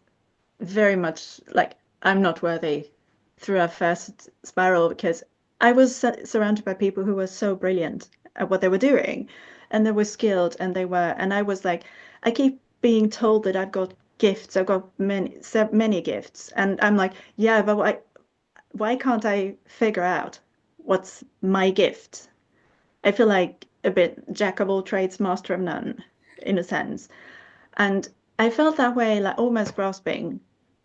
Speaker 4: very much like I'm not worthy through our first spiral, because I was surrounded by people who were so brilliant at what they were doing, and they were skilled, and I was like, I keep being told that I've got gifts, I've got many gifts, and I'm like, yeah, but why can't I figure out what's my gift? I feel like a bit jack of all trades, master of none, in a sense. And I felt that way, like almost grasping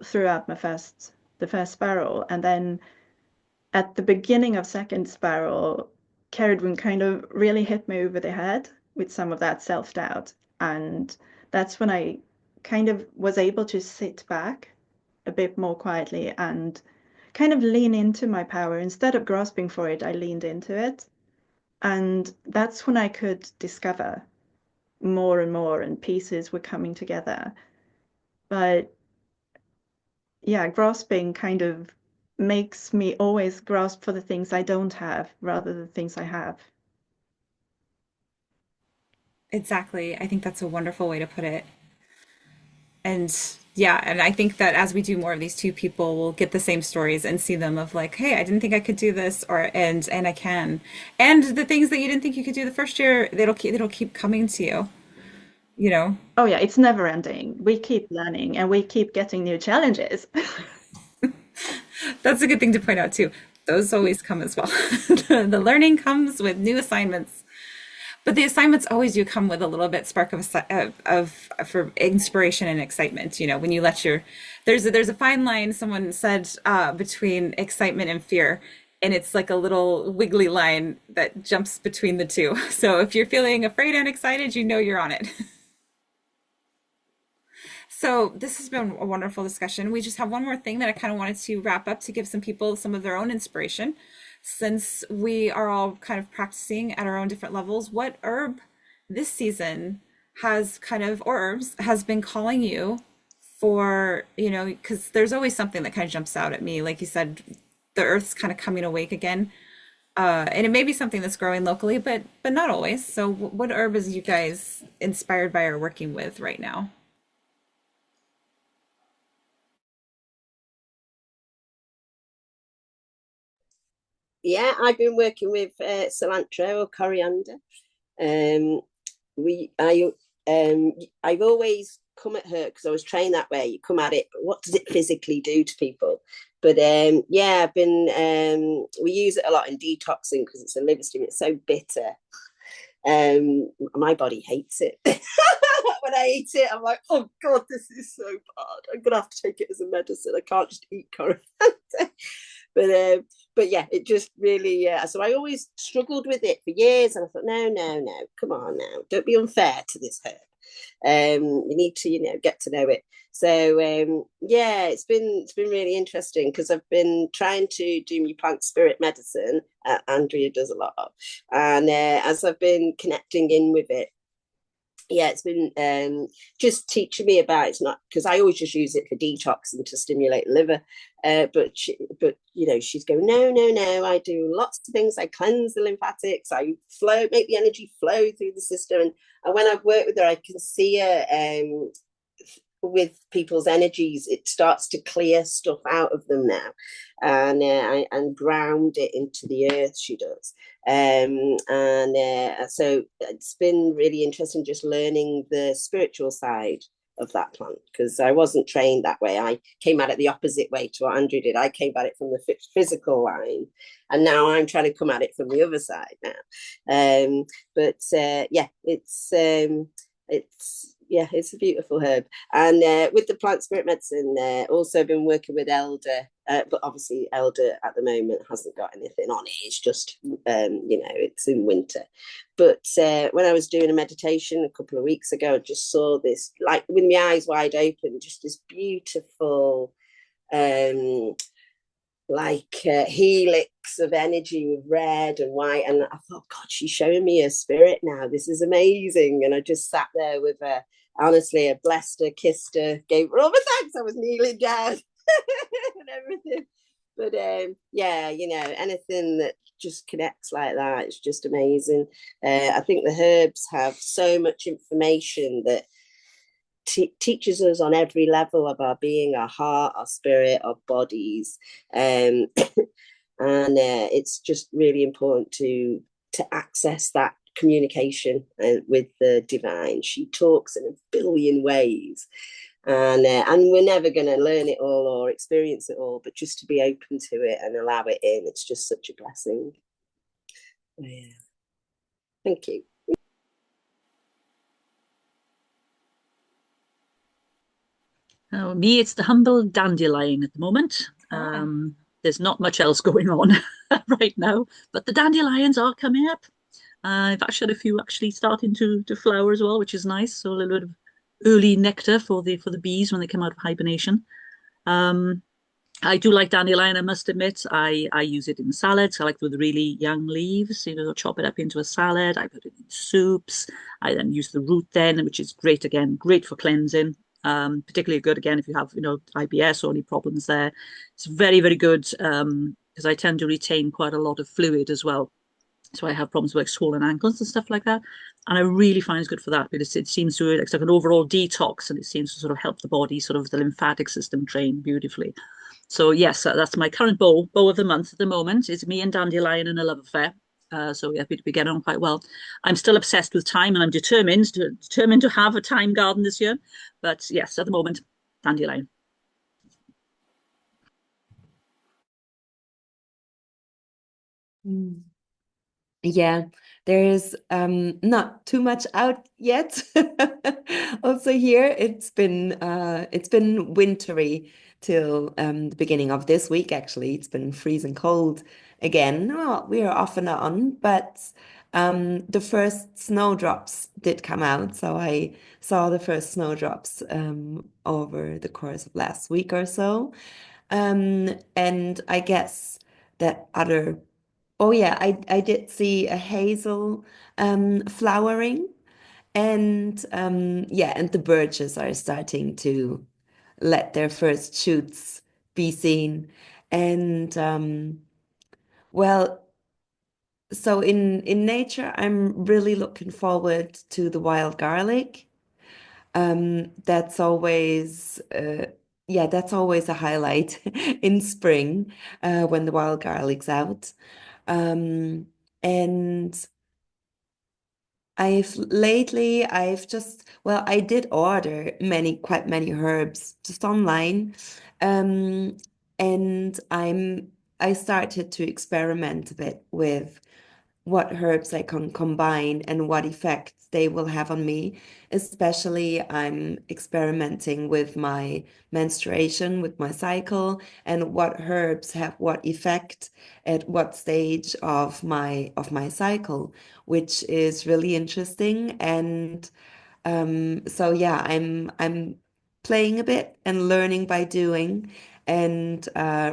Speaker 4: throughout the first spiral. And then at the beginning of second spiral, Cerridwen kind of really hit me over the head with some of that self-doubt. And that's when I kind of was able to sit back a bit more quietly and kind of lean into my power. Instead of grasping for it, I leaned into it. And that's when I could discover more and more, and pieces were coming together. But yeah, grasping kind of makes me always grasp for the things I don't have rather than things I have.
Speaker 1: Exactly. I think that's a wonderful way to put it. And yeah, and I think that as we do more of these two, people will get the same stories and see them of like, hey, I didn't think I could do this, or and I can. And the things that you didn't think you could do the first year, it'll keep coming to you, you know.
Speaker 4: Oh yeah, it's never ending. We keep learning and we keep getting new challenges.
Speaker 1: That's a good thing to point out too. Those always come as well. The learning comes with new assignments. But the assignments always do come with a little bit spark of for inspiration and excitement. When you let there's a fine line. Someone said between excitement and fear, and it's like a little wiggly line that jumps between the two. So if you're feeling afraid and excited, you're on it. So this has been a wonderful discussion. We just have one more thing that I kind of wanted to wrap up to give some people some of their own inspiration. since we are all kind of practicing at our own different levels, what herb this season has kind of, or herbs has been calling you for, because there's always something that kind of jumps out at me. Like you said, the earth's kind of coming awake again. And it may be something that's growing locally, but not always. So what herb is you guys inspired by or working with right now?
Speaker 2: Yeah, I've been working with cilantro or coriander. Um, we um I've always come at her because I was trained that way. You come at it, but what does it physically do to people? But yeah, I've been we use it a lot in detoxing because it's a liver stimulant. It's so bitter. My body hates it. When I eat it, I'm like, oh god, this is so bad. I'm gonna have to take it as a medicine. I can't just eat coriander. But yeah, it just really. So I always struggled with it for years, and I thought, no, no, no, come on now, don't be unfair to this herb. You need to, get to know it. So yeah, it's been really interesting because I've been trying to do my plant spirit medicine. Andrea does a lot of, and as I've been connecting in with it, yeah, it's been just teaching me about it's not because I always just use it for detox and to stimulate the liver. But she's going, no, no, no. I do lots of things. I cleanse the lymphatics. I make the energy flow through the system. And when I've worked with her, I can see her with people's energies. It starts to clear stuff out of them now, and ground it into the earth. She does. So it's been really interesting just learning the spiritual side of that plant because I wasn't trained that way. I came at it the opposite way to what Andrew did. I came at it from the physical line, and now I'm trying to come at it from the other side now. Yeah, it's a beautiful herb. And with the plant spirit medicine, also been working with elder, but obviously elder at the moment hasn't got anything on it. It's just, it's in winter. But when I was doing a meditation a couple of weeks ago, I just saw this, like with my eyes wide open, just this beautiful, helix of energy with red and white. And I thought, God, she's showing me her spirit now. This is amazing. And I just sat there with her. Honestly, I blessed her, kissed her, gave her all the thanks. I was kneeling down and everything. But yeah, anything that just connects like that, it's just amazing. I think the herbs have so much information that teaches us on every level of our being, our heart, our spirit, our bodies, and it's just really important to access that communication with the divine. She talks in a billion ways, and we're never going to learn it all or experience it all, but just to be open to it and allow it in, it's just such a blessing. Yeah. Thank you.
Speaker 5: Me, it's the humble dandelion at the moment. There's not much else going on right now, but the dandelions are coming up. I've actually had a few actually starting to flower as well, which is nice. So a little bit of early nectar for the bees when they come out of hibernation. I do like dandelion, I must admit. I use it in salads. I like with really young leaves, chop it up into a salad. I put it in soups. I then use the root then, which is great again, great for cleansing. Particularly good again if you have, IBS or any problems there. It's very, very good because I tend to retain quite a lot of fluid as well. So I have problems with like swollen ankles and stuff like that. And I really find it's good for that because it seems to, it's like an overall detox and it seems to sort of help the body, sort of the lymphatic system drain beautifully. So yes, that's my current bow of the month at the moment. It's me and dandelion in a love affair. So yeah, we get on quite well. I'm still obsessed with thyme, and I'm determined to have a thyme garden this year. But yes, at the moment, dandelion.
Speaker 3: Yeah, there's not too much out yet. Also here, it's been wintry till the beginning of this week, actually. It's been freezing cold again. Well, we are off and on, but the first snowdrops did come out. So I saw the first snowdrops over the course of last week or so. And I guess that other Oh yeah, I did see a hazel flowering, and yeah, and the birches are starting to let their first shoots be seen. And well, so in nature, I'm really looking forward to the wild garlic. That's always yeah, that's always a highlight in spring when the wild garlic's out. Um, and I've just, well, I did order quite many herbs just online. Um, and I started to experiment a bit with what herbs I can combine and what effects they will have on me. Especially, I'm experimenting with my menstruation, with my cycle, and what herbs have what effect at what stage of my cycle, which is really interesting. And so yeah, I'm playing a bit and learning by doing, and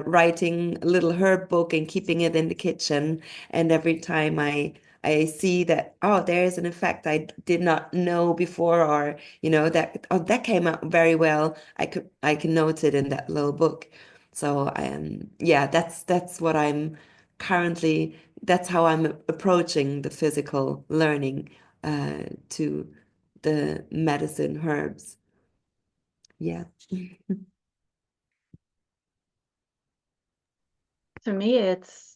Speaker 3: writing a little herb book and keeping it in the kitchen. And every time I see that, oh, there's an effect I did not know before, or that, oh, that came out very well, I can note it in that little book. So yeah, that's what I'm currently, that's how I'm approaching the physical learning to the medicine herbs. Yeah.
Speaker 4: For me, it's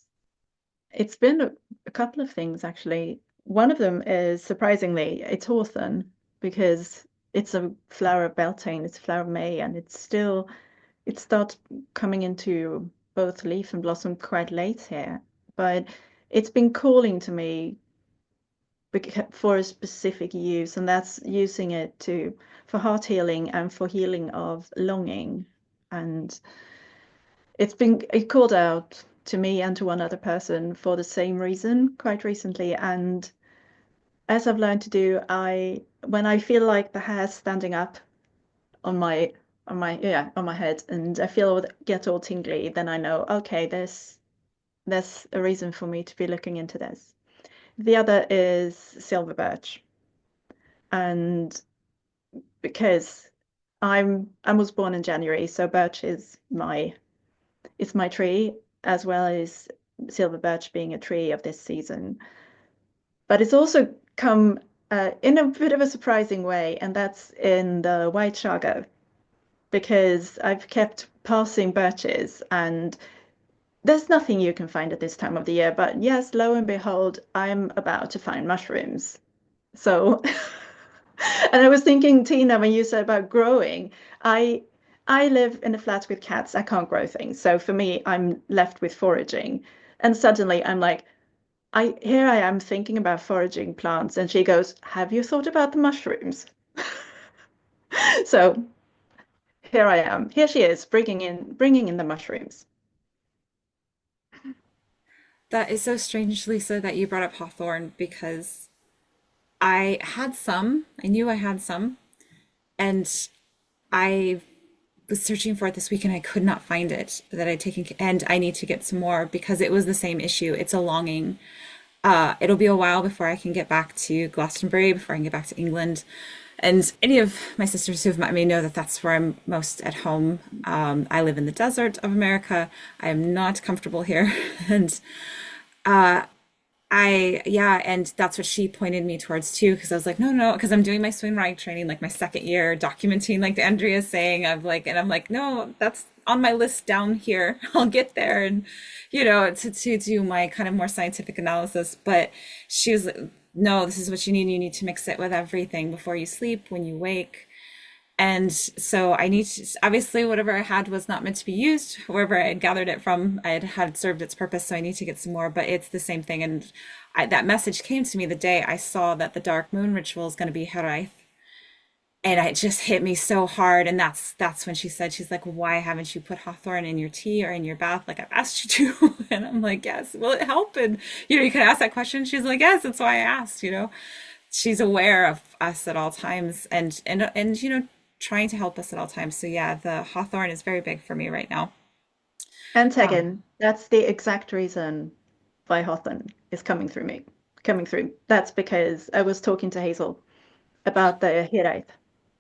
Speaker 4: been a couple of things actually. One of them is surprisingly it's hawthorn because it's a flower of Beltane, it's a flower of May, and it starts coming into both leaf and blossom quite late here. But it's been calling to me for a specific use, and that's using it to for heart healing and for healing of longing. And it called out to me and to one other person for the same reason quite recently. And as I've learned to do, when I feel like the hair's standing up on my head, and I feel get all tingly, then I know, okay, there's a reason for me to be looking into this. The other is silver birch, and because I was born in January, so birch is my tree, as well as silver birch being a tree of this season. But it's also come in a bit of a surprising way, and that's in the white chaga, because I've kept passing birches, and there's nothing you can find at this time of the year. But yes, lo and behold, I'm about to find mushrooms. So, and I was thinking, Tina, when you said about growing, I I live in a flat with cats. I can't grow things. So for me, I'm left with foraging. And suddenly I'm like, I am thinking about foraging plants. And she goes, have you thought about the mushrooms? So here I am. Here she is, bringing in the mushrooms.
Speaker 1: That is so strange, Lisa, that you brought up hawthorn because I had some. I knew I had some, and I was searching for it this week and I could not find it that I'd taken, and I need to get some more because it was the same issue. It's a longing. It'll be a while before I can get back to Glastonbury, before I can get back to England. And any of my sisters who've met me know that that's where I'm most at home. I live in the desert of America. I am not comfortable here. And yeah, and that's what she pointed me towards too, because I was like, no, no, because I'm doing my SwynwraigRoundtable training, like my second year, documenting, like Andrea's saying, and I'm like, no, that's on my list down here. I'll get there, and to do my kind of more scientific analysis. But she was like, no, this is what you need. You need to mix it with everything before you sleep, when you wake. And so I need to, obviously, whatever I had was not meant to be used. Wherever I had gathered it from, I had served its purpose. So I need to get some more, but it's the same thing. And that message came to me the day I saw that the dark moon ritual is going to be Heraith. And it just hit me so hard. And that's when she said, she's like, why haven't you put hawthorn in your tea or in your bath like I've asked you to? And I'm like, yes, will it help? And you can ask that question. She's like, yes, that's why I asked. She's aware of us at all times, and trying to help us at all times. So yeah, the hawthorn is very big for me right now.
Speaker 4: And
Speaker 1: Um,
Speaker 4: Tegan, that's the exact reason why Hawthorne is coming through me, coming through. That's because I was talking to Hazel about the Hiraeth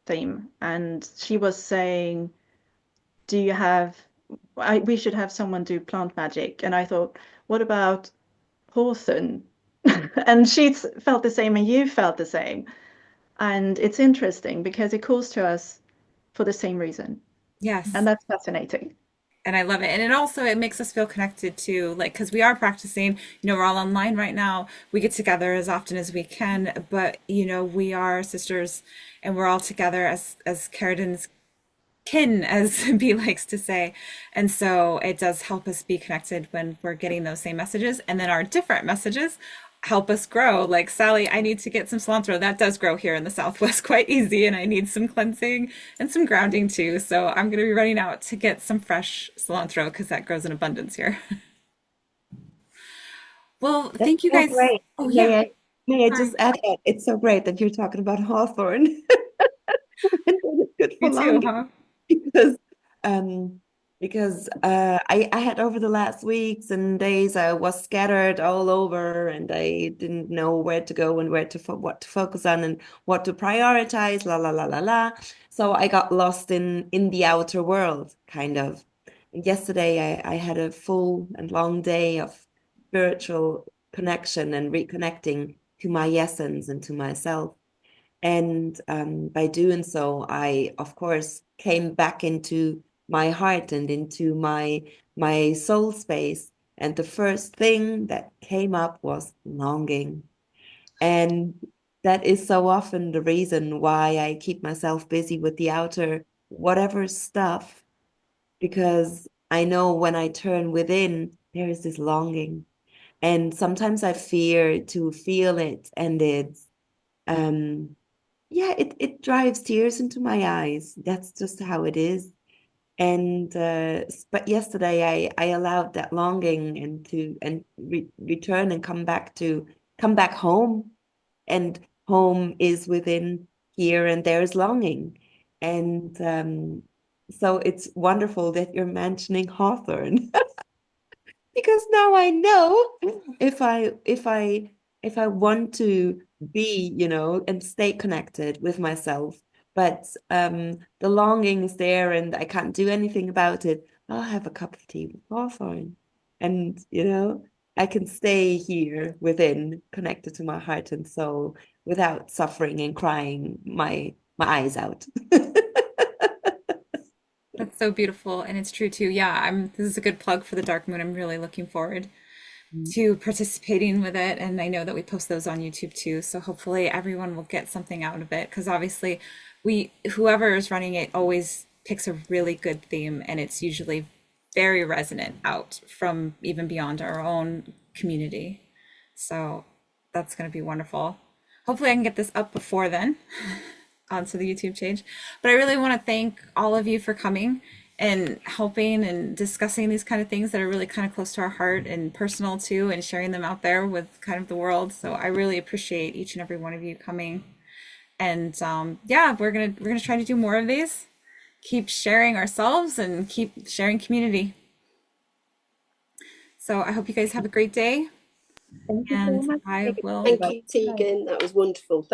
Speaker 4: theme, and she was saying, do you have, we should have someone do plant magic. And I thought, what about Hawthorne? And she felt the same, and you felt the same. And it's interesting because it calls to us for the same reason.
Speaker 1: Yes.
Speaker 4: And that's fascinating.
Speaker 1: And I love it. And it makes us feel connected to, like, because we are practicing, we're all online right now. We get together as often as we can, but we are sisters and we're all together as Cerridwen's kin, as B likes to say. And so it does help us be connected when we're getting those same messages. And then our different messages help us grow. Like, Sally, I need to get some cilantro. That does grow here in the Southwest quite easy. And I need some cleansing and some grounding too. So I'm going to be running out to get some fresh cilantro because that grows in abundance here. Well,
Speaker 3: That's
Speaker 1: thank you
Speaker 3: so
Speaker 1: guys.
Speaker 3: great.
Speaker 1: Oh, yeah.
Speaker 3: May I
Speaker 1: Sorry.
Speaker 3: just add that it's so great that you're talking about Hawthorne. And that it's good for
Speaker 1: You too,
Speaker 3: longing
Speaker 1: huh?
Speaker 3: because I had over the last weeks and days I was scattered all over and I didn't know where to go and what to focus on and what to prioritize, la la la la la. So I got lost in the outer world, kind of. And yesterday I had a full and long day of spiritual connection and reconnecting to my essence and to myself. And by doing so, I, of course, came back into my heart and into my soul space. And the first thing that came up was longing. And that is so often the reason why I keep myself busy with the outer whatever stuff, because I know when I turn within, there is this longing. And sometimes I fear to feel it, and it's yeah, it drives tears into my eyes. That's just how it is. And but yesterday I allowed that longing and to and re return and come back home. And home is within here, and there's longing. And so it's wonderful that you're mentioning Hawthorne. Because now I know if I want to be, and stay connected with myself, but the longing is there and I can't do anything about it, I'll have a cup of tea with Hawthorne. And I can stay here within, connected to my heart and soul without suffering and crying my eyes out.
Speaker 1: That's so beautiful. And it's true too. Yeah, this is a good plug for the Dark Moon. I'm really looking forward to participating with it. And I know that we post those on YouTube too. So hopefully everyone will get something out of it. Because obviously whoever is running it always picks a really good theme, and it's usually very resonant out from even beyond our own community. So that's going to be wonderful. Hopefully I can get this up before then onto the YouTube page. But I really want to thank all of you for coming and helping and discussing these kind of things that are really kind of close to our heart and personal too, and sharing them out there with kind of the world. So I really appreciate each and every one of you coming. And yeah, we're gonna try to do more of these. Keep sharing ourselves and keep sharing community. So I hope you guys have a great day.
Speaker 3: Thank you so
Speaker 1: And
Speaker 3: much.
Speaker 1: I will.
Speaker 2: Thank you, Tegan. That was wonderful.